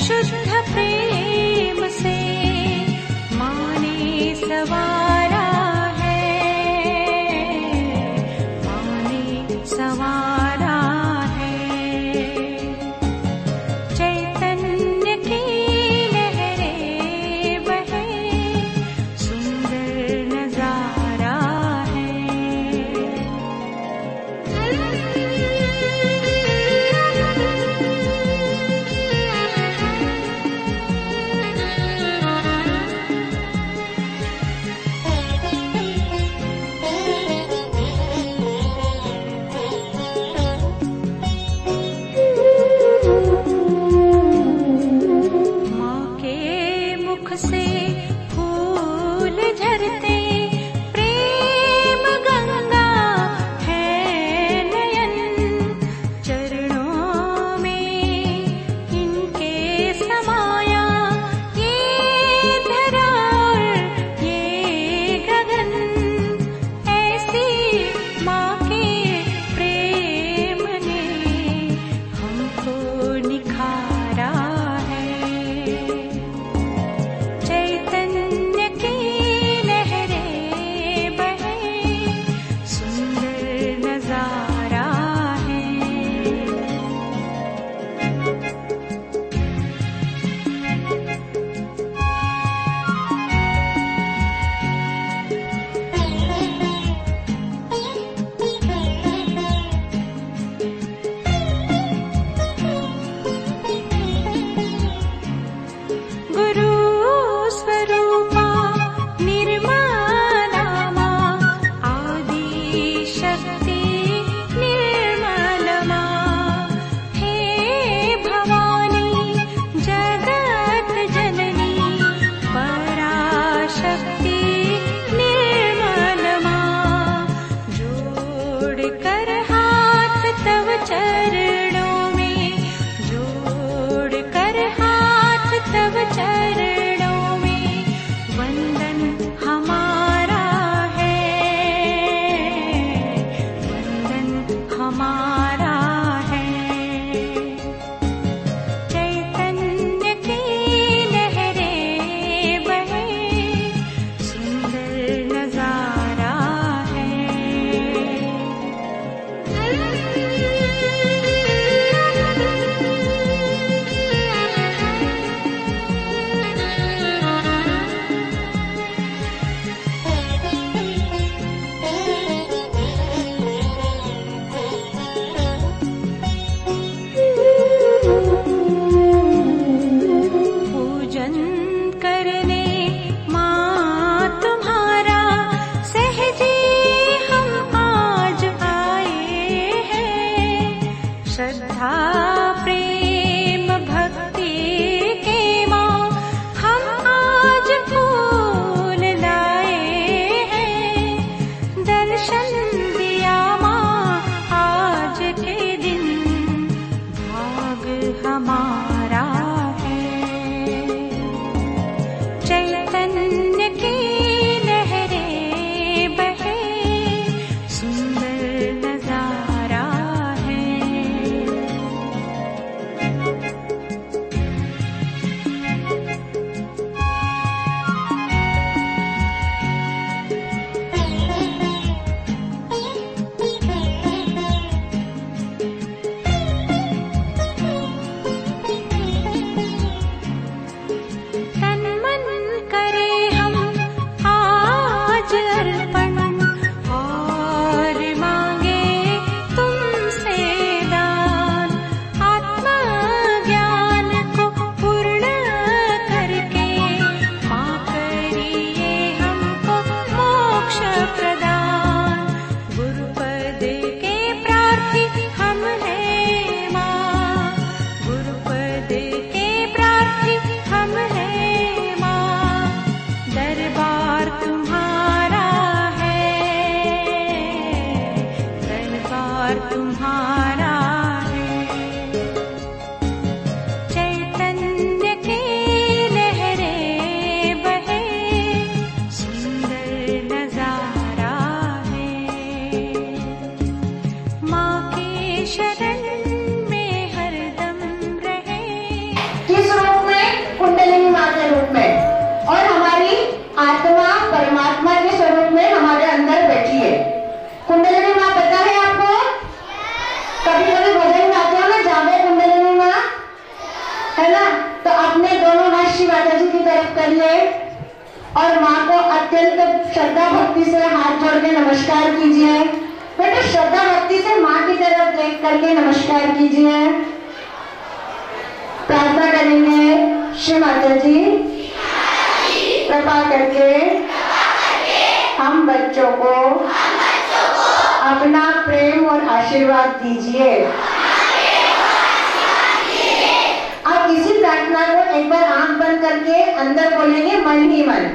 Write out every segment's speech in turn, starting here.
शुद्ध प्रेम से माँ ने सवारा है, माँ ने सवारा है। चैतन्य की लहरें बहे, सुंदर नजारा है। माँ के मुख से फूल झरते, प्रेम गंगा है नयन। चरणों में इनके समाया ये धरा और ये गगन। ऐसी माँ के प्रेम ने हमको निखारा है। और माँ को अत्यंत श्रद्धा भक्ति से हाथ जोड़ के नमस्कार कीजिए। बेटा श्रद्धा भक्ति से माँ की तरफ देख करके नमस्कार कीजिए। प्रार्थना करेंगे, श्री माता जी कृपा करके हम बच्चों को अपना प्रेम और आशीर्वाद दीजिए। आप इसी प्रार्थना को एक बार आंख बंद करके अंदर बोलेंगे मन ही मन।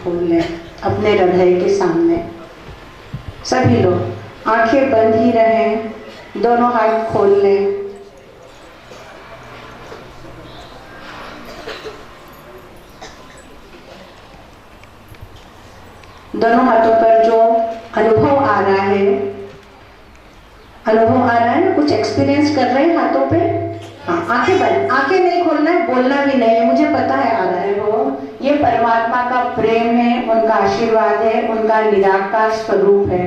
खोल लें अपने हृदय के सामने। सभी लोग आंखें बंद ही रहें, दोनों हाथ खोल लें। दोनों हाथों पर जो अनुभव आ रहा है ना, कुछ एक्सपीरियंस कर रहे हैं हाथों पे। हाँ, आंखें बंद, आंखें नहीं खोलना है, बोलना भी नहीं है, मुझे पता है आ रहा है वो। ये परमात्मा का प्रेम है, उनका आशीर्वाद है, उनका निराकार स्वरूप है।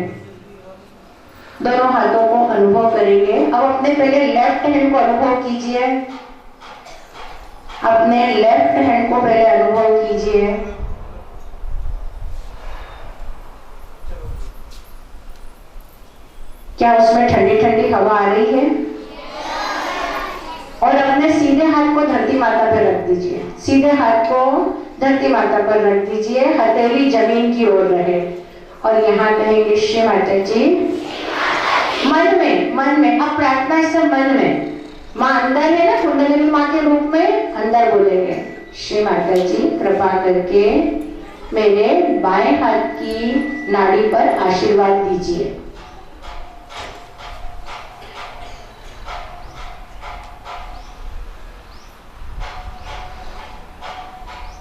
दोनों हाथों को अनुभव करेंगे। अब अपने पहले लेफ्ट हैंड को अनुभव कीजिए। अपने लेफ्ट हैंड को पहले अनुभव कीजिए। क्या उसमें ठंडी ठंडी हवा आ रही है? और अपने सीधे हाथ को धरती माता पर रख दीजिए। सीधे हाथ को धरती माता पर रख दीजिए, हथेली जमीन की ओर रहे। और यहाँ कहेंगे, श्री माता जी मन में अब प्रार्थना इस मन में। माँ अंदर है ना, कुंडलिनी माँ के रूप में अंदर बोलेंगे, श्री माता जी कृपा करके मेरे बाएं हाथ की नाड़ी पर आशीर्वाद दीजिए।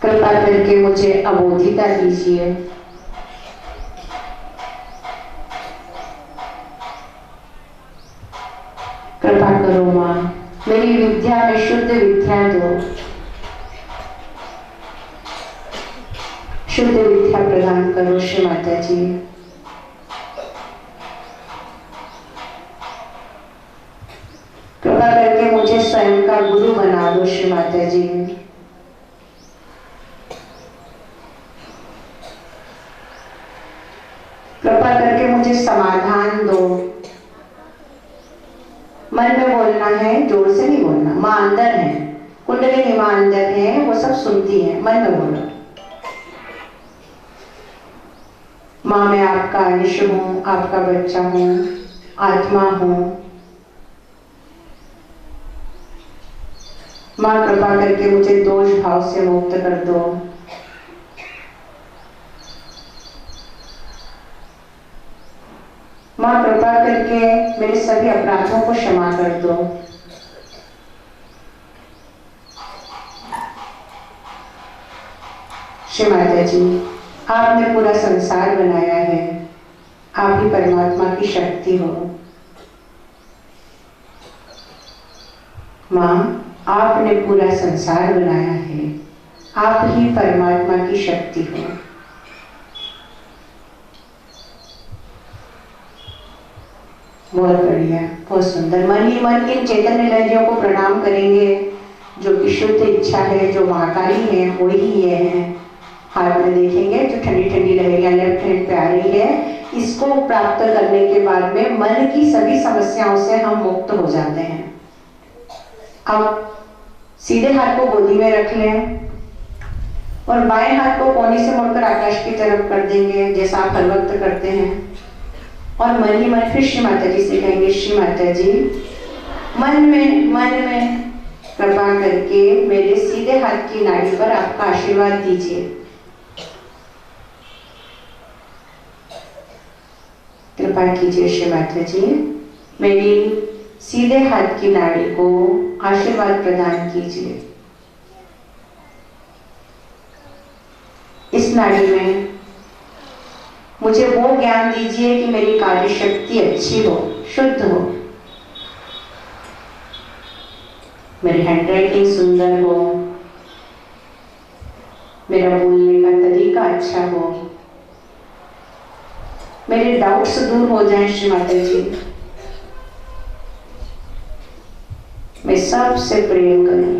कृपा करके मुझे अबोधिता दीजिए। कृपा करो माँ, मेरी विद्या में शुद्ध विद्या दो, शुद्ध विद्या प्रदान करो श्री माता जी। कृपा करके मुझे स्वयं का गुरु बना दो श्री माता जी। कृपा करके मुझे समाधान दो। मन में बोलना है, जोर से नहीं बोलना। माँ अंदर है, कुंडलिनी माँ अंदर है, वो सब सुनती है। मन में बोलो, माँ मैं आपका अंश हूँ, आपका बच्चा हूँ, आत्मा हूँ। माँ कृपा करके मुझे दोष भाव से मुक्त कर दो। माँ कृपा करके मेरे सभी अपराधों को क्षमा कर दो। श्री माता जी आपने पूरा संसार बनाया है, आप ही परमात्मा की शक्ति हो। माँ आपने पूरा संसार बनाया है, आप ही परमात्मा की शक्ति हो। बहुत बढ़िया, बहुत सुंदर। मन ही मन इन चैतन्य लहरियों को प्रणाम करेंगे जो कि शुद्ध इच्छा है, जो महाकाली है, वही ये है। हाथ में देखेंगे जो ठंडी ठंडी लहरियां लेफ्ट हैंड पे आ रही है, इसको प्राप्त करने के बाद में मन की सभी समस्याओं से हम मुक्त हो जाते हैं। अब सीधे हाथ को गोदी में रख लें और बाएं हाथ को कोने से मुड़कर आकाश की तरफ कर देंगे, जैसा आप हर वक्त करते हैं। और मन ही मन फिर श्री माता जी से कहेंगे, श्री माता जी मन में कृपा करके मेरे सीधे हाथ की नाड़ी पर आपका आशीर्वाद दीजिए। कृपा कीजिए श्री माता जी, मेरी सीधे हाथ की नाड़ी को आशीर्वाद प्रदान कीजिए। इस नाड़ी में मुझे वो ज्ञान दीजिए कि मेरी कार्य शक्ति अच्छी हो, शुद्ध हो। मेरी हैंडराइटिंग सुंदर हो, मेरा बोलने का तरीका अच्छा हो, मेरे डाउट्स दूर हो जाएं श्री माता जी, मैं सबसे प्रेम करूं।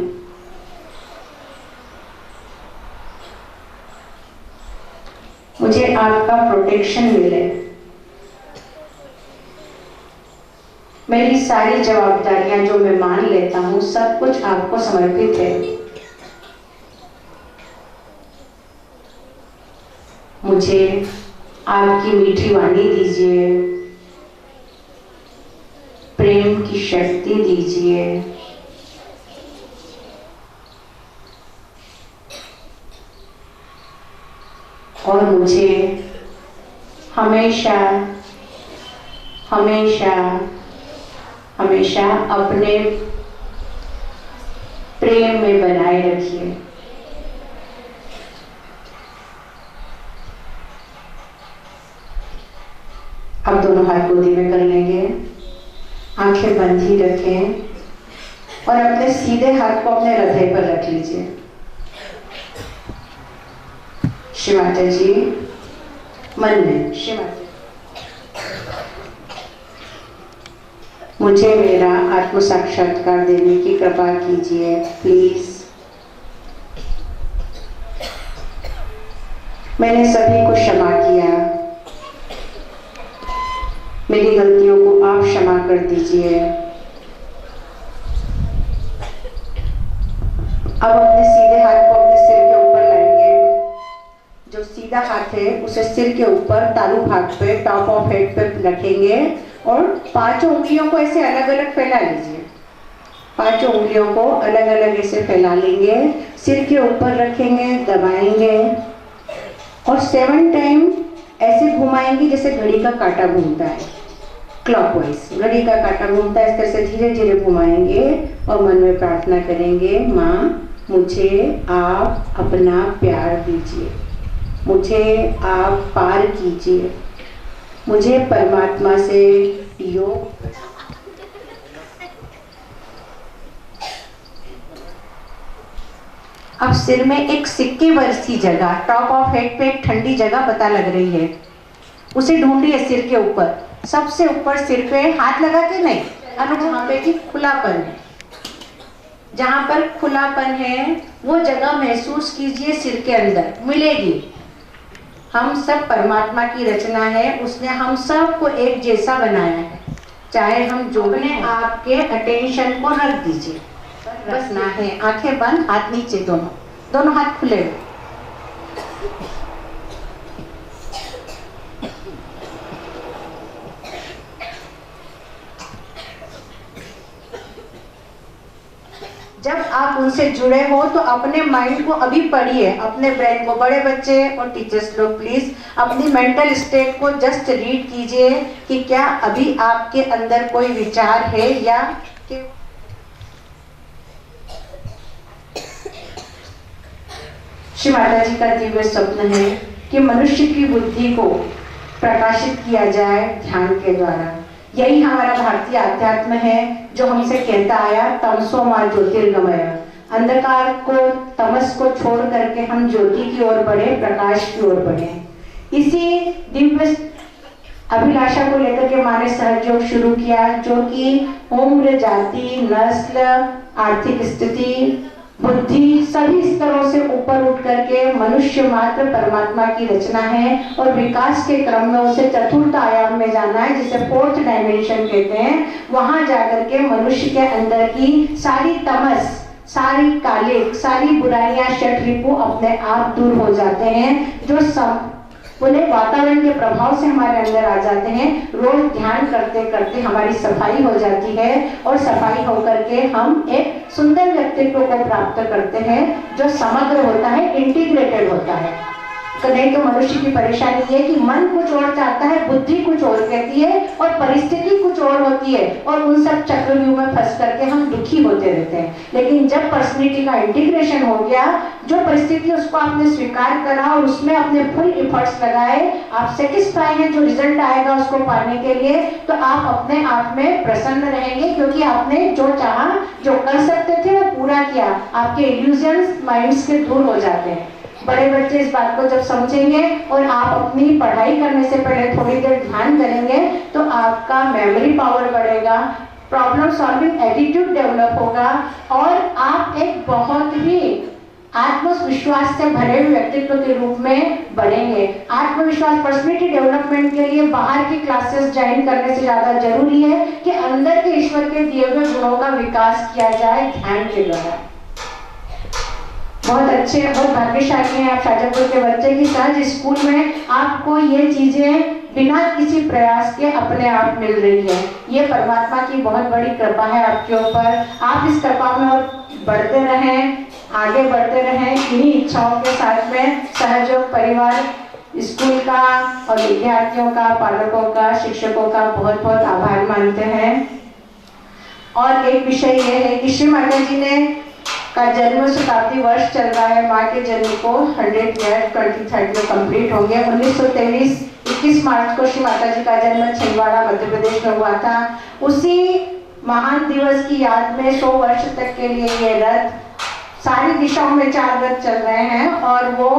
मुझे आपका प्रोटेक्शन मिले, मेरी सारी जवाबदारियां जो मैं मान लेता हूं सब कुछ आपको समर्पित है। मुझे आपकी मीठी वाणी दीजिए, प्रेम की शक्ति दीजिए, और मुझे हमेशा हमेशा हमेशा अपने प्रेम में बनाए रखिए। अब दोनों हाथ गोदी में कर लेंगे, आंखें बंद ही रखें और अपने सीधे हाथ को अपने हृदय पर रख लीजिए। श्री माता जी, मन में श्री माता, मुझे मेरा आत्म साक्षात्कार देने की कृपा कीजिए प्लीज। मैंने सभी को क्षमा किया, मेरी गलतियों को आप क्षमा कर दीजिए। अब अपने सीधे हाथ को अपने सिर के ऊपर लाएंगे, जो सीधा हाथ है उसे सिर के ऊपर तालू भाग पे टॉप ऑफ हेड पे रखेंगे और पांचों उंगलियों को ऐसे अलग अलग फैला लीजिए। पांचों उंगलियों को अलग अलग ऐसे फैला लेंगे, सिर के ऊपर रखेंगे, दबाएंगे और 7 टाइम ऐसे घुमाएंगे जैसे घड़ी का कांटा घूमता है, क्लॉकवाइज घड़ी का कांटा घूमता है, इस तरह से धीरे धीरे घुमाएंगे और मन में प्रार्थना करेंगे, माँ मुझे आप अपना प्यार दीजिए, मुझे आप पार कीजिए, मुझे परमात्मा से योग। अब सिर में एक सिक्के वर्सी जगह, टॉप ऑफ हेड पे एक ठंडी जगह पता लग रही है, उसे ढूंढिए सिर के ऊपर, सबसे ऊपर सिर पे हाथ लगा के नहीं, जहाँ पे कि खुलापन है, जहाँ पर खुलापन है वो जगह महसूस कीजिए, सिर के अंदर मिलेगी। हम सब परमात्मा की रचना है, उसने हम सब को एक जैसा बनाया है, चाहे हम जो बने। आपके अटेंशन को रख दीजिए, बस ना है, आंखें बंद, हाथ नीचे, दोनों हाथ खुले हुए। जब आप उनसे जुड़े हो तो अपने माइंड को अभी पढ़िए, अपने ब्रेन को, बड़े बच्चे और टीचर्स लोग प्लीज अपनी मेंटल स्टेट को जस्ट रीड कीजिए कि क्या अभी आपके अंदर कोई विचार है या श्री माता जी का दिव्य स्वप्न है कि मनुष्य की बुद्धि को प्रकाशित किया जाए ध्यान के द्वारा। यही हमारा भारतीय अध्यात्म है जो हमसे कहता आया, तमसो मां ज्योतिर्गमय, अंधकार को, तमस को छोड़ करके हम ज्योति की ओर बढ़े, प्रकाश की ओर बढ़े। इसी दिव्य अभिलाषा को लेकर के माँ ने सहयोग शुरू किया, जो कि उम्र, जाति, नस्ल, आर्थिक स्थिति, बुद्धि सभी स्तरों से ऊपर उठ करके मनुष्य मात्र परमात्मा की रचना है और विकास के क्रम में उसे चतुर्थ आयाम में जाना है, जिसे 4th डायमेंशन कहते हैं। वहां जाकर के मनुष्य के अंदर की सारी तमस, सारी कालिक, सारी बुराइयां, षट रिपु अपने आप दूर हो जाते हैं, जो बोले वातावरण के प्रभाव से हमारे अंदर आ जाते हैं। रोज ध्यान करते करते हमारी सफाई हो जाती है और सफाई होकर के हम एक सुंदर व्यक्तित्व को प्राप्त करते हैं जो समग्र होता है, इंटीग्रेटेड होता है। नहीं तो मनुष्य की परेशानी ये कि मन कुछ और चाहता है, बुद्धि कुछ और कहती है और परिस्थिति कुछ और होती है, और उन सब चक्रव्यूह में फंस करके हम दुखी होते रहते हैं। लेकिन जब पर्सनैलिटी का इंटीग्रेशन हो गया, जो परिस्थिति उसको आपने स्वीकार करा और उसमें अपने फुल एफर्ट्स लगाए, आप सेटिस्फाई हैं जो रिजल्ट आएगा उसको पाने के लिए, तो आप अपने आप में प्रसन्न रहेंगे, क्योंकि आपने जो चाहा, जो कर सकते थे वो पूरा किया। आपके इल्यूजन्स माइंड्स के दूर हो जाते हैं। बड़े बच्चे इस बात को जब समझेंगे और आप अपनी पढ़ाई करने से पहले थोड़ी देर ध्यान करेंगे तो आपका मेमोरी पावर बढ़ेगा, प्रॉब्लम सॉल्विंग एटीट्यूड डेवलप होगा और आप एक बहुत ही आत्मविश्वास से भरे हुए व्यक्तित्व के रूप में बढ़ेंगे। आत्मविश्वास पर्सनैलिटी डेवलपमेंट के लिए बाहर की क्लासेस ज्वाइन करने से ज्यादा जरूरी है कि अंदर के ईश्वर के दिए हुए गुणों का विकास किया जाए ध्यान के द्वारा। बहुत अच्छे, बहुत भाग्यशाली हैं आप शाजापुर के बच्चे की सहज स्कूल में आपको ये चीजें बिना किसी प्रयास के अपने आप मिल रही है। ये परमात्मा की बहुत बड़ी कृपा है आपके ऊपर। आप इस कृपा में और बढ़ते रहें, आगे बढ़ते रहें। इन्हीं इच्छाओं के साथ में सहयोग परिवार, स्कूल का और विद्यार्थियों का, पालकों का, शिक्षकों का बहुत बहुत आभार मानते हैं। और एक विषय ये है कि श्री माता जी ने का जन्म शताब्दी वर्ष चल रहा है। माँ के जन्म को 100 ईयर 2030 में कंप्लीट होंगे। 1923 21 मार्च को श्री माता जी का जन्म छिंदवाड़ा मध्य प्रदेश में हुआ था। उसी महान दिवस की याद में 100 वर्ष तक के लिए ये रथ सारी दिशाओं में 4 रथ चल रहे हैं और वो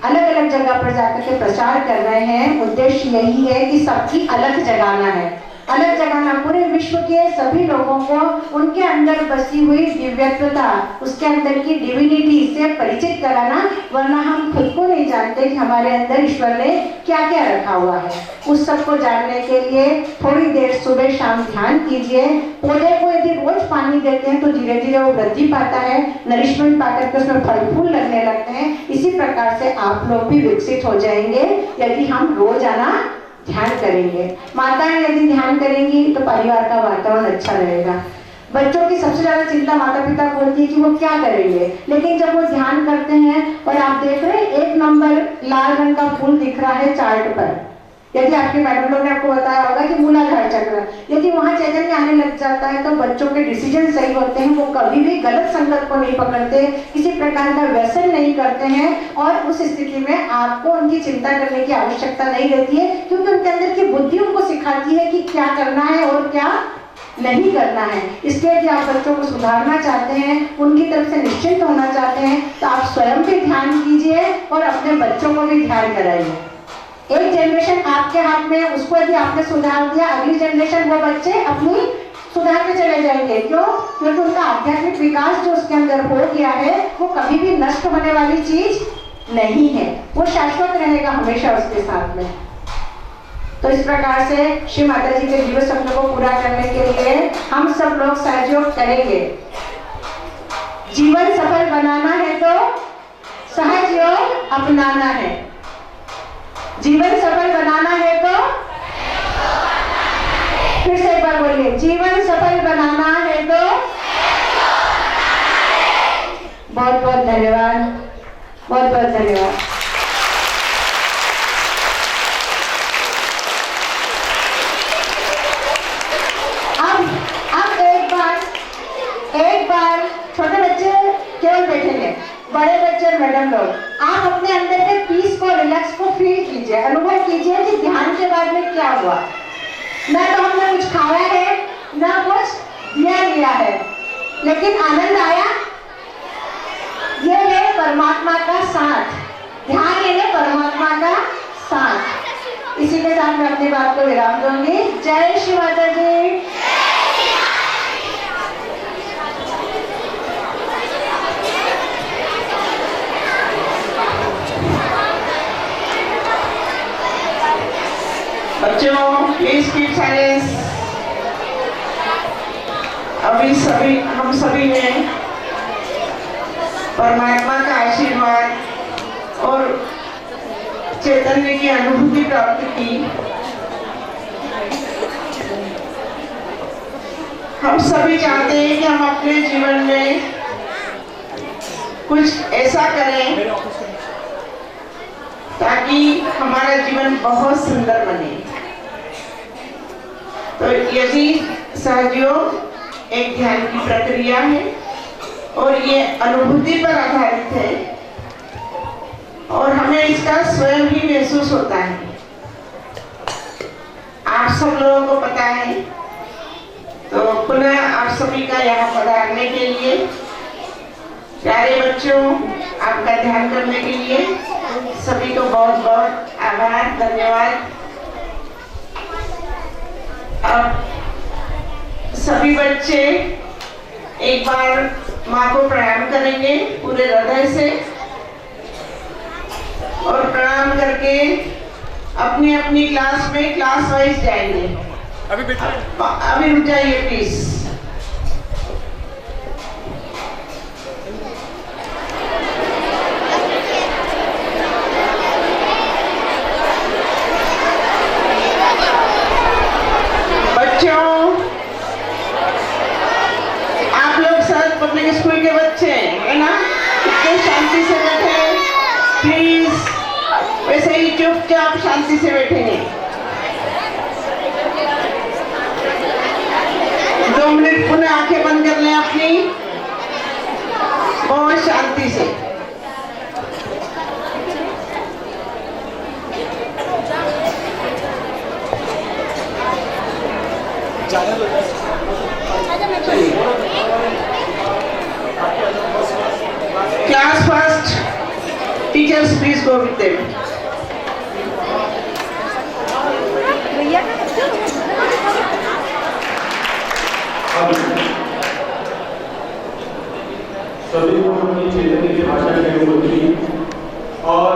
अलग अलग जगह पर जाकर के प्रचार कर रहे हैं। उद्देश्य यही है कि सबकी अलग जगाना है, अलग जगाना, पूरे विश्व के सभी लोगों को उनके अंदर बसी हुई दिव्यत्वता, उसके अंदर की डिविनिटी से परिचित कराना। वरना हम खुद को नहीं जानते कि हमारे अंदर ईश्वर ने क्या क्या रखा हुआ है। उस सब को जानने के लिए थोड़ी देर सुबह शाम ध्यान कीजिए। पौधे को यदि रोज पानी देते हैं तो धीरे धीरे वो वृद्धि पाता है, नरिशमेंट पाकर के उसमें फल फूल लगने लगते हैं। इसी प्रकार से आप लोग भी विकसित हो जाएंगे यदि हम रोजाना ध्यान करेंगे। माताएं यदि ध्यान करेंगी तो परिवार का वातावरण अच्छा रहेगा। बच्चों की सबसे ज्यादा चिंता माता पिता को होती है कि वो क्या करेंगे, लेकिन जब वो ध्यान करते हैं और आप देख रहे हैं 1 नंबर लाल रंग का फूल दिख रहा है चार्ट पर, यदि आपके मैडम लोग ने आपको बताया होगा कि मूलाधार चक्र, यदि वहां चैतन्य आने लग जाता है तो बच्चों के डिसीजन सही होते हैं। वो कभी भी गलत संगत को नहीं पकड़ते, किसी प्रकार का व्यसन नहीं करते हैं और उस स्थिति में आपको उनकी चिंता करने की आवश्यकता नहीं रहती है, क्योंकि उनके अंदर की बुद्धि उनको सिखाती है कि क्या करना है और क्या नहीं करना है। इसलिए यदि आप बच्चों को सुधारना चाहते हैं, उनकी तरफ से निश्चिंत होना चाहते हैं, तो आप स्वयं भी ध्यान कीजिए और अपने बच्चों को भी ध्यान कराइए। एक जनरेशन आपके हाथ में, उसको यदि आपने सुधार दिया, अगली जनरेशन वो बच्चे अपनी सुधार में चले जाएंगे। क्यों? क्योंकि उनका आध्यात्मिक विकास जो उसके अंदर हो गया है वो कभी भी नष्ट होने वाली चीज नहीं है, वो शाश्वत रहेगा हमेशा उसके साथ में। तो इस प्रकार से श्री माता जी के दिव्य सपनों को पूरा करने के लिए हम सब लोग सहयोग करेंगे। जीवन सफल बनाना है तो सहज योग अपनाना है। जीवन सफल बनाना है तो फिर से एक बार बोलिए, जीवन सफल बनाना है तो। बहुत बहुत धन्यवाद, बहुत बहुत धन्यवाद। अब एक बार छोटे बच्चे केवल बैठेंगे, बड़े बच्चे और मैडम लोग आप अपने अंदर के पीस को, रिलैक्स को फील कीजिए, अनुभव कीजिए कि ध्यान के बाद में क्या हुआ। ना तो हमने कुछ खाया है, ना कुछ दिया गया है, लेकिन आनंद आया। ये है परमात्मा का साथ, ध्यान ये है परमात्मा का साथ। इसी के साथ मैं अपनी बात को विराम दूंगी। जय श्री माता जी। बच्चों प्लीज कीप साइलेंस। अभी हम सभी ने परमात्मा का आशीर्वाद और चैतन्य की अनुभूति प्राप्त की। हम सभी चाहते हैं कि हम अपने जीवन में कुछ ऐसा करें ताकि हमारा जीवन बहुत सुंदर बने। तो यदि सहयोग एक ध्यान की प्रक्रिया है और ये अनुभूति पर आधारित है और हमें इसका स्वयं ही महसूस होता है। आप सब लोगों को पता है, तो पुनः आप सभी का यहाँ पधारने के लिए, प्यारे बच्चों आपका ध्यान करने के लिए सभी को बहुत बहुत आभार, धन्यवाद। अब सभी बच्चे एक बार माँ को प्रणाम करेंगे पूरे हृदय से और प्रणाम करके अपनी अपनी क्लास में क्लास वाइज जाएंगे। अभी रुक जाइए प्लीज। बच्चों, आप लोग सब पब्लिक स्कूल के बच्चे है ना? इतने शांति से बैठे प्लीज, वैसे ही चुपचाप शांति से बैठेंगे। 2 मिनट पुनः आंखें बंद कर लें अपनी, बहुत शांति से। Class first, teachers please go with them. सभी को अपनी चैतन्य की भाषा की अनुभूति और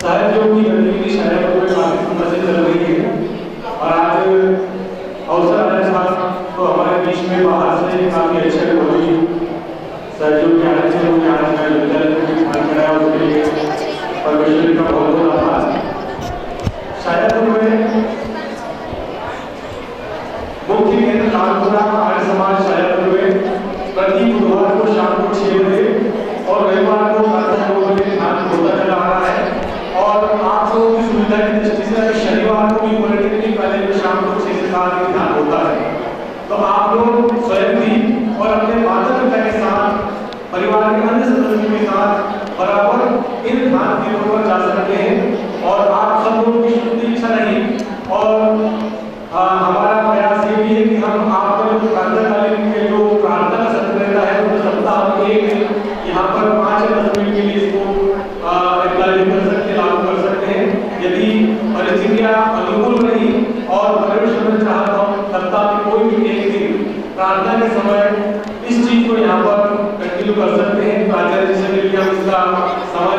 साहित्यों की गतिविधि शायद कोई काफी समय से चल रही है और आज अवसर आने के बाद तो हमारे बीच में बाहर से काफी अच्छे होली सहयोग के आने से मुझे आज मैं विद्यालय में ध्यान कराया, उसके लिए परमेश्वर का बहुत बहुत आभार। शायद मैं मुख्य केंद्र लालपुरा आर्य समाज शायद में प्रति बुधवार को शाम को 6 बजे और रविवार को प्रातः 9 बजे ध्यान होता चला आ रहा है। और आप लोगों की सुविधा की दृष्टि से शनिवार को भी पॉलिटेक्निक कॉलेज में शाम को 6 से 7 बजे ध्यान होता है। तो आप लोग स्वयं भी और अपने माता पिता के साथ, परिवार के अन्य सदस्यों के साथ बराबर इन ध्यान केंद्रों पर जा सकते हैं। और आप सब लोगों की शुद्ध इच्छा नहीं और हमारा प्रयास ये भी है कि हम आपको जो प्रातःकालीन में जो प्रार्थना का सत्र रहता है वो सप्ताह में एक दिन यहाँ पर 5 या 10 मिनट के लिए इसको इम्प्लीमेंट कर सकते हैं, लागू कर सकते हैं। यदि परिस्थितियाँ अनुकूल रही और परमेश्वर ने चाहा तो सप्ताह में कोई भी एक दिन प्रार्थना के समय इस चीज को यहाँ पर कंटिन्यू कर सकते हैं। प्राचार्य जी से मिलकर हम इसका समय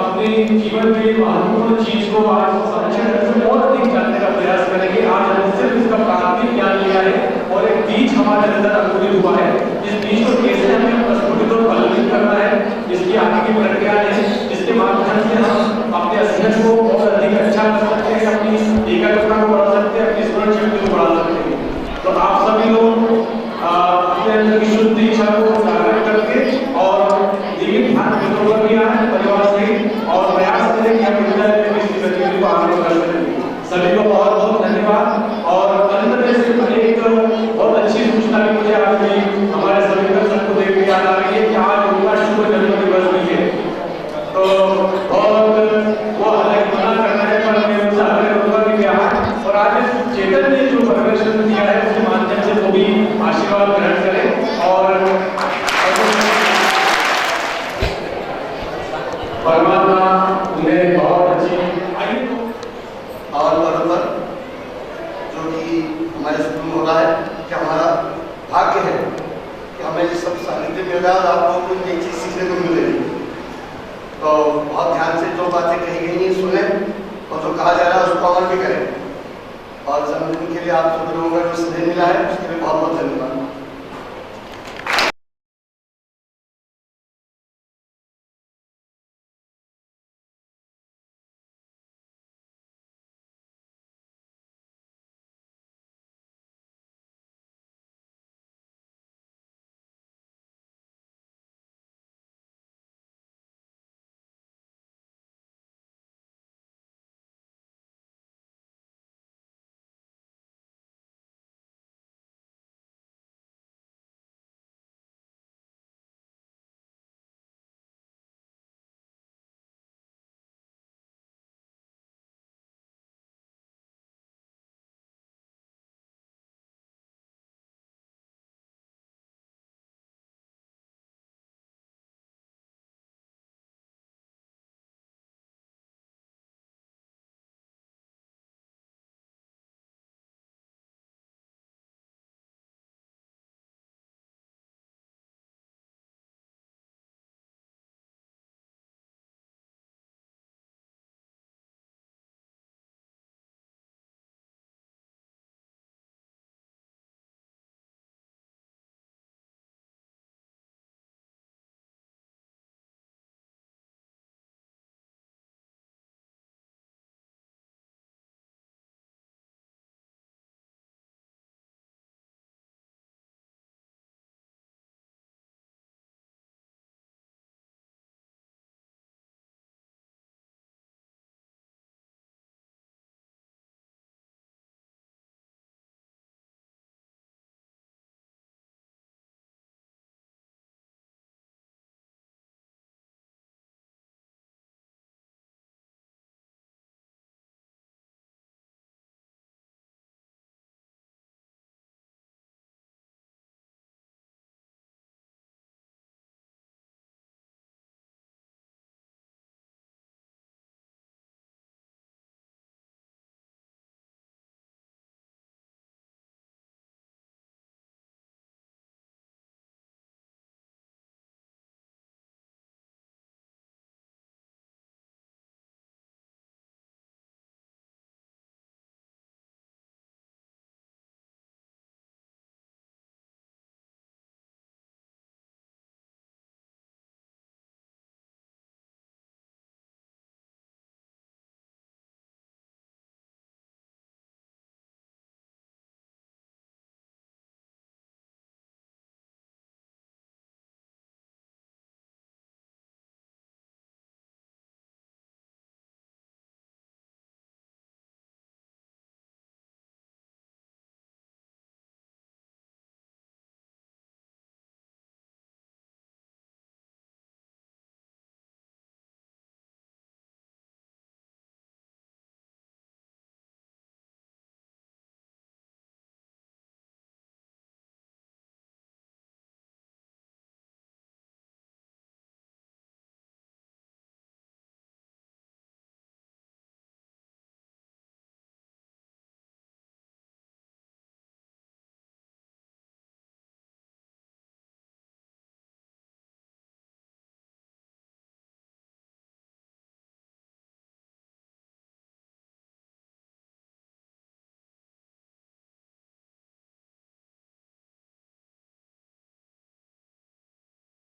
अपने जीवन में महत्वपूर्ण चीज को आज समझकर और अधिक जानने का प्रयास करेंगे। आज हम सिर्फ इसका प्राथमिक ज्ञान लिया है और एक बीज हमारे अंदर अंकुरित हुआ है। इस बीज को कैसे हमें प्रस्फुटित और फलित करना है, इसकी आगे की प्रक्रिया है, जिसके माध्यम से हम अपने अध्ययन को और अधिक अच्छा कर सकते हैं, अपनी एकाग्रता को बढ़ा सकते हैं, अपनी स्मरण शक्ति को बढ़ा सकते हैं। तो आप सभी लोग अपने अंदर की शुद्ध इच्छा को जागृत करके और जीवित ध्यान केंद्रों पर भी आए परिवार से और प्रयास करें कि हम विद्यालय में इस गतिविधि को आगे कर सकें। सभी को बहुत बहुत धन्यवाद। और अंत में सिर्फ एक बहुत अच्छी सूचना भी मुझे आज भी हमारे सभी दर्शक को देख के याद आ रही है कि आज उनका शुभ जन्म दिवस भी है। तो बहुत वो हालांकि मना करना है पर मैं उनसे आग्रह करूंगा कि बिहार और आज चेतन ने जो प्रदर्शन दिया है उसके माध्यम से वो भी आशीर्वाद ग्रहण करें और परमात्मा उन्हें बहुत अच्छी और बराबर जो कि हमारे स्कूल में हो रहा है कि हमारा भाग्य है कि हमें ये सब सानिध्य मिल रहा है और आप लोगों को नई चीज़ सीखने को मिल रही है। तो बहुत ध्यान से जो बातें कही गई हैं सुने और जो कहा जा रहा है उसको अमल भी करें। और जन्मदिन के लिए आप सब लोगों का जो स्नेह मिला है उसके लिए बहुत बहुत धन्यवाद।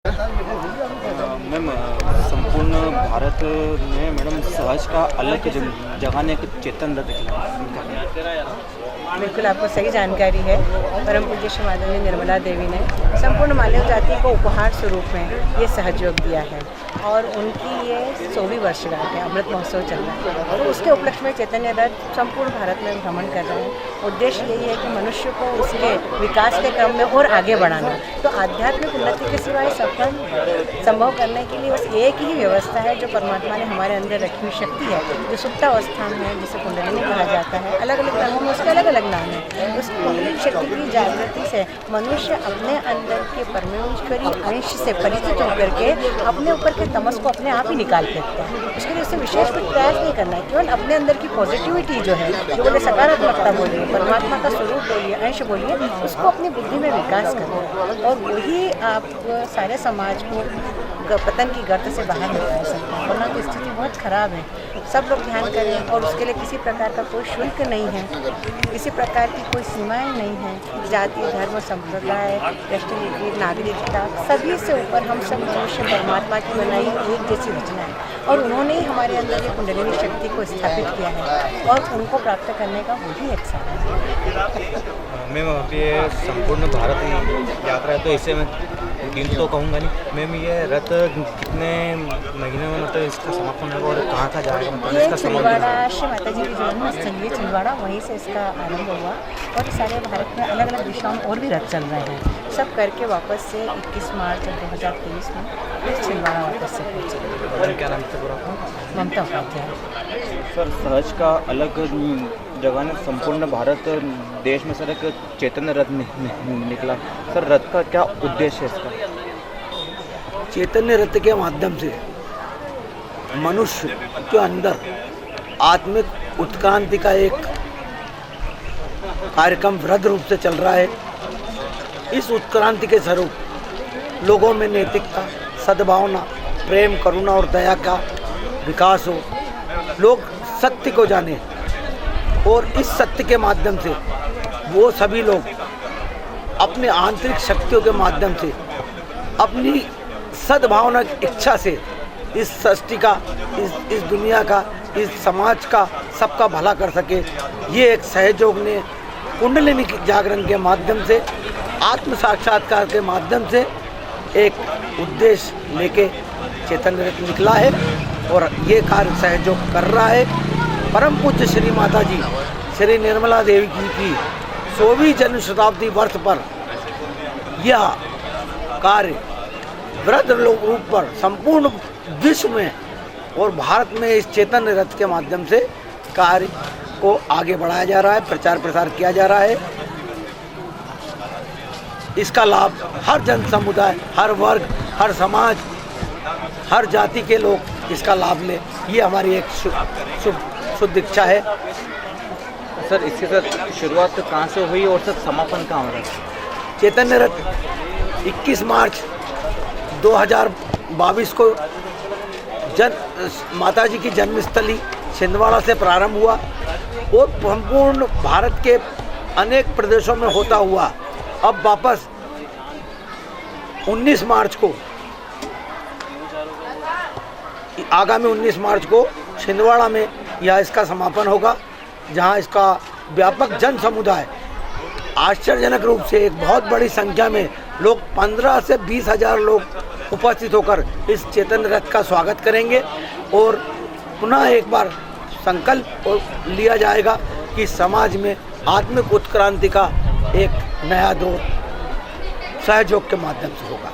मैम संपूर्ण भारत में मैडम सहज का अलग जगह ने एक चेतन रथ निकला। बिल्कुल आपको सही जानकारी है। परम पूज्य श्री माता निर्मला देवी ने संपूर्ण मानव जाति को उपहार स्वरूप में ये सहयोग दिया है और उनकी ये 100वीं वर्षगांठ है, अमृत महोत्सव चल रहा है। तो उसके उपलक्ष्य में चैतन्य रथ संपूर्ण भारत में भ्रमण कर रहे हैं। उद्देश्य यही है कि मनुष्य को उसके विकास के क्रम में और आगे बढ़ाना। तो आध्यात्मिक उन्नति के सिवाय सफल संभव करने के लिए बस एक ही व्यवस्था है जो परमात्मा ने हमारे अंदर रखी हुई शक्ति है, जो सुप्तावस्था में है, जिसे कुंडलिनी कहा जाता है। अलग अलग धर्मों में उसके अलग अलग नाम है। उस कुंडलिनी शक्ति की जागृति से मनुष्य अपने अंदर के परमेश्वरी अंश से परिचित होकर के अपने ऊपर के तमस को अपने आप ही निकाल फेंकता है। उसके लिए उसे विशेष कुछ प्रयास नहीं करना है, केवल अपने अंदर की पॉजिटिविटी जो है, जो बोले सकारात्मकता बोलिए, परमात्मा का स्वरूप बोलिए, अंश बोलिए, उसको अपनी बुद्धि में विकास करना है और वही आप सारे समाज को पतन की गर्त से बाहर निकाल सकते हैं। वरना तो स्थिति बहुत ख़राब है। सब लोग ध्यान करें और उसके लिए किसी प्रकार का कोई शुल्क नहीं है, किसी प्रकार की कोई सीमाएं नहीं हैं। जाति, धर्म, संप्रदाय, राष्ट्रीय नागरिकता, सभी से ऊपर हम सब मनुष्य परमात्मा की बनाई एक जैसी रचना है और उन्होंने ही हमारे अंदर ये कुंडलिनी शक्ति को स्थापित किया है और उनको प्राप्त करने का वही एक साधन है। मैम अभी ये संपूर्ण भारत यात्रा है तो इसे मैं दिन तो कहूँगा नहीं। मैम ये रथ कितने महीने में मतलब इसका समापन होगा और कहाँ कहाँ जाएगा, मतलब ये इसका छिंदवाड़ा श्री माता जी की जन्म स्थल है छिंदवाड़ा, वहीं से इसका आरंभ हुआ और सारे भारत में अलग अलग दिशाओं में और भी रथ चल रहे हैं। सब करके वापस से 21 मार्च 2023 में फिर छिंदवाड़ा वापस से पहुँचे। क्या नाम था पूरा? ममता उपाध्याय। सर सहज का अलग जगह ने संपूर्ण भारत देश में सर एक चैतन्य रथ निकला। सर रथ का क्या उद्देश्य है इसका? चैतन्य रथ के माध्यम से मनुष्य के अंदर आत्मिक उत्क्रांति का एक कार्यक्रम वृहद रूप से चल रहा है। इस उत्क्रांति के स्वरूप लोगों में नैतिकता, सद्भावना, प्रेम, करुणा और दया का विकास हो, लोग सत्य को जाने और इस सत्य के माध्यम से वो सभी लोग अपने आंतरिक शक्तियों के माध्यम से अपनी सद्भावना की इच्छा से इस सृष्टि का, इस दुनिया का, इस समाज का, सबका भला कर सके। ये एक सहयोग ने कुंडलिनी जागरण के माध्यम से, आत्म साक्षात्कार के माध्यम से एक उद्देश्य लेके चैतन्य रथ निकला है और ये कार्य सहयोग कर रहा है। परम पूज्य श्री माता जी श्री निर्मला देवी जी की 100वीं जन्म शताब्दी वर्ष पर यह कार्य वृहद रूप पर संपूर्ण विश्व में और भारत में इस चैतन्य रथ के माध्यम से कार्य को आगे बढ़ाया जा रहा है, प्रचार प्रसार किया जा रहा है। इसका लाभ हर जन समुदाय, हर वर्ग, हर समाज, हर जाति के लोग इसका लाभ लें, ये हमारी एक शुद्ध इच्छा है। सर इसके साथ शुरुआत कहाँ से हुई और सर समापन कहाँ हो रहा है? चैतन्य रथ 21 मार्च 2022 को माता जी की जन्मस्थली छिंदवाड़ा से प्रारंभ हुआ और संपूर्ण भारत के अनेक प्रदेशों में होता हुआ अब वापस 19 मार्च को, आगामी 19 मार्च को छिंदवाड़ा में यह इसका समापन होगा, जहां इसका व्यापक जन समुदाय आश्चर्यजनक रूप से एक बहुत बड़ी संख्या में लोग 15 से 20 हज़ार लोग उपस्थित होकर इस चैतन्य रथ का स्वागत करेंगे और पुनः एक बार संकल्प लिया जाएगा कि समाज में आत्मिक उत्क्रांति का एक नया दौर सहयोग के माध्यम से होगा।